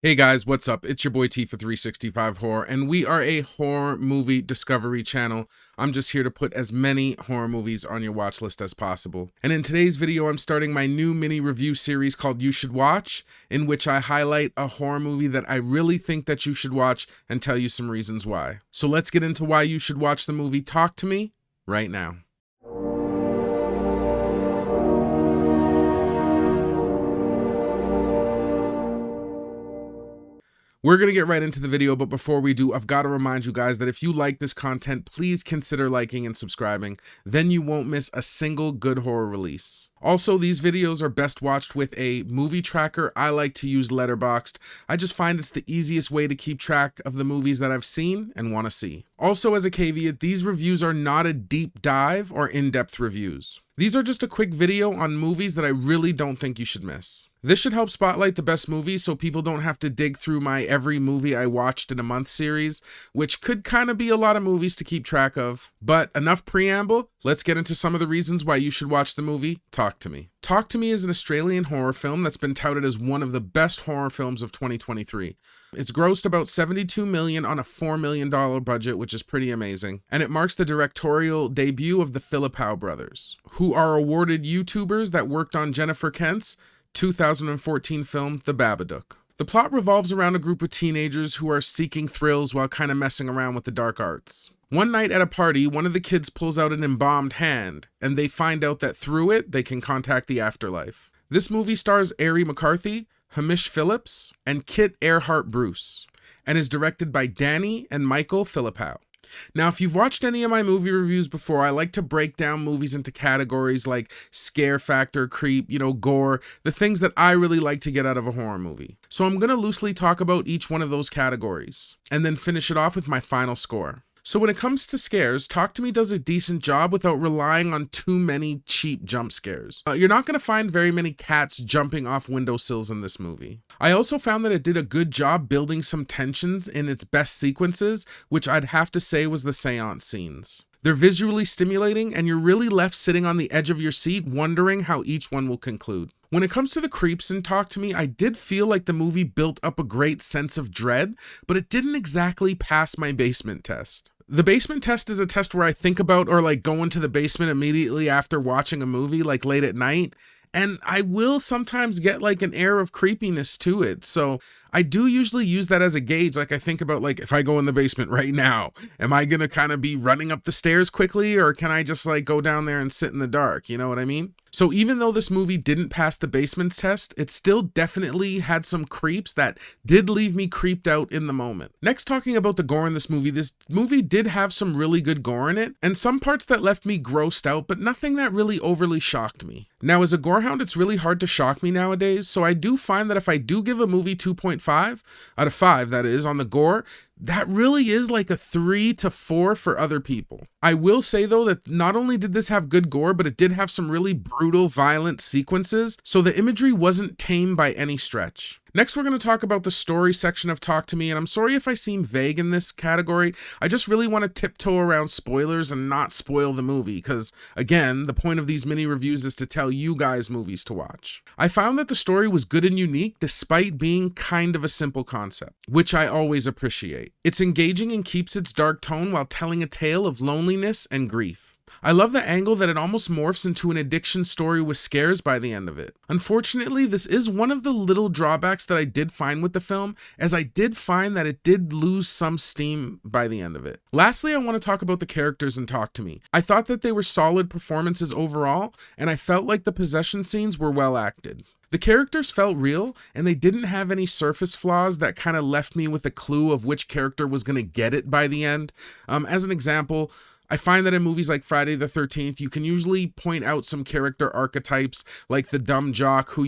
Hey guys, what's up? It's your boy T for 365 Horror, and we are a horror movie discovery channel. I'm just here to put as many horror movies on your watch list as possible. And in today's video, I'm starting my new mini review series called You Should Watch, in which I highlight a horror movie that I really think that you should watch and tell you some reasons why. So let's get into why you should watch the movie Talk to Me right now. We're going to get right into the video, but before we do, I've got to remind you guys that if you like this content, please consider liking and subscribing. Then you won't miss a single good horror release. Also, these videos are best watched with a movie tracker. I like to use Letterboxd. I just find it's the easiest way to keep track of the movies that I've seen and want to see. Also, as a caveat, these reviews are not a deep dive or in-depth reviews. These are just a quick video on movies that I really don't think you should miss. This should help spotlight the best movies so people don't have to dig through my every movie I watched in a month series, which could kind of be a lot of movies to keep track of. But enough preamble, let's get into some of the reasons why you should watch the movie Talk to Me. Talk to Me is an Australian horror film that's been touted as one of the best horror films of 2023. It's grossed about $72 million on a $4 million budget, which is pretty amazing. And it marks the directorial debut of the Philippou brothers, who are awarded YouTubers that worked on Jennifer Kent's 2014 film, The Babadook. The plot revolves around a group of teenagers who are seeking thrills while kind of messing around with the dark arts. One night at a party, one of the kids pulls out an embalmed hand, and they find out that through it, they can contact the afterlife. This movie stars Ari McCarthy, Hamish Phillips, and Kit Earhart Bruce, and is directed by Danny and Michael Philippou. Now, if you've watched any of my movie reviews before, I like to break down movies into categories like scare factor, creep, gore, the things that I really like to get out of a horror movie. So I'm going to loosely talk about each one of those categories, and then finish it off with my final score. So when it comes to scares, Talk to Me does a decent job without relying on too many cheap jump scares. You're not going to find very many cats jumping off windowsills in this movie. I also found that it did a good job building some tensions in its best sequences, which I'd have to say was the seance scenes. They're visually stimulating, and you're really left sitting on the edge of your seat wondering how each one will conclude. When it comes to the creeps in Talk to Me, I did feel like the movie built up a great sense of dread, but it didn't exactly pass my basement test. The basement test is a test where I think about or go into the basement immediately after watching a movie, like late at night, and I will sometimes get an air of creepiness to it. So I do usually use that as a gauge. I think about if I go in the basement right now, am I going to kind of be running up the stairs quickly, or can I just go down there and sit in the dark? You know what I mean? So even though this movie didn't pass the basement test, it still definitely had some creeps that did leave me creeped out in the moment. Next, talking about the gore in this movie did have some really good gore in it, and some parts that left me grossed out, but nothing that really overly shocked me. Now, as a gorehound, it's really hard to shock me nowadays, so I do find that if I do give a movie 2.5 out of 5, that is, on the gore, that really is a 3 to 4 for other people. I will say though that not only did this have good gore, but it did have some really brutal, violent sequences, so the imagery wasn't tame by any stretch. Next, we're going to talk about the story section of Talk to Me, and I'm sorry if I seem vague in this category. I just really want to tiptoe around spoilers and not spoil the movie, because, again, the point of these mini reviews is to tell you guys movies to watch. I found that the story was good and unique, despite being kind of a simple concept, which I always appreciate. It's engaging and keeps its dark tone while telling a tale of loneliness and grief. I love the angle that it almost morphs into an addiction story with scares by the end of it. Unfortunately, this is one of the little drawbacks that I did find with the film, as I did find that it did lose some steam by the end of it. Lastly, I want to talk about the characters in Talk to Me. I thought that they were solid performances overall, and I felt like the possession scenes were well acted. The characters felt real, and they didn't have any surface flaws that kind of left me with a clue of which character was going to get it by the end. As an example, I find that in movies like Friday the 13th, you can usually point out some character archetypes like the dumb jock who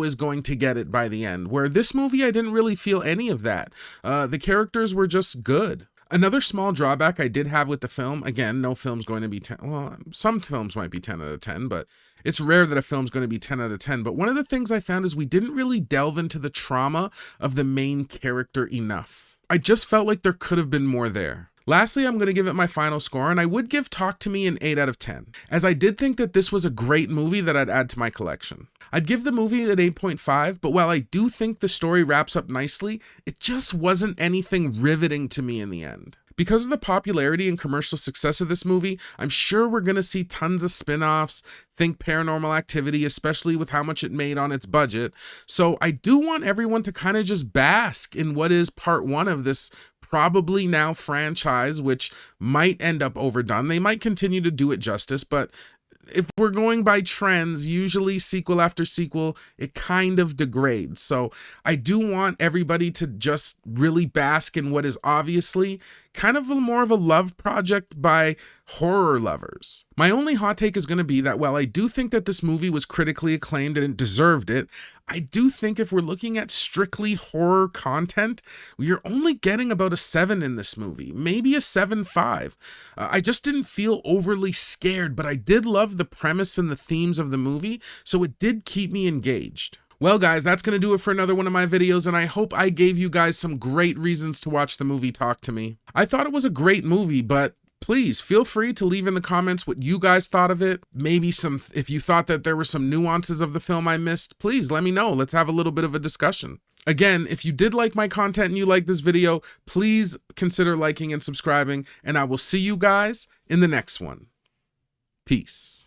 is going to get it by the end, where this movie I didn't really feel any of that. The characters were just good. Another small drawback I did have with the film, again, no film's going to be 10, well, some films might be 10 out of 10, but it's rare that a film's going to be 10 out of 10. But one of the things I found is we didn't really delve into the trauma of the main character enough. I just felt like there could have been more there. Lastly, I'm going to give it my final score, and I would give Talk to Me an 8 out of 10, as I did think that this was a great movie that I'd add to my collection. I'd give the movie an 8.5, but while I do think the story wraps up nicely, it just wasn't anything riveting to me in the end. Because of the popularity and commercial success of this movie, I'm sure we're going to see tons of spin-offs, think Paranormal Activity, especially with how much it made on its budget. So I do want everyone to kind of just bask in what is part one of this probably now franchise, which might end up overdone. They might continue to do it justice, but if we're going by trends, usually sequel after sequel, it kind of degrades. So I do want everybody to just really bask in what is obviously kind of more of a love project by horror lovers. My only hot take is going to be that while I do think that this movie was critically acclaimed and it deserved it, I do think if we're looking at strictly horror content, you're only getting about a 7 in this movie, maybe a 7.5. I just didn't feel overly scared, but I did love the premise and the themes of the movie, so it did keep me engaged. Well guys, that's going to do it for another one of my videos, and I hope I gave you guys some great reasons to watch the movie Talk to Me. I thought it was a great movie, but please feel free to leave in the comments what you guys thought of it. Maybe if you thought that there were some nuances of the film I missed, please let me know. Let's have a little bit of a discussion. Again, if you did like my content and you like this video, please consider liking and subscribing, and I will see you guys in the next one. Peace.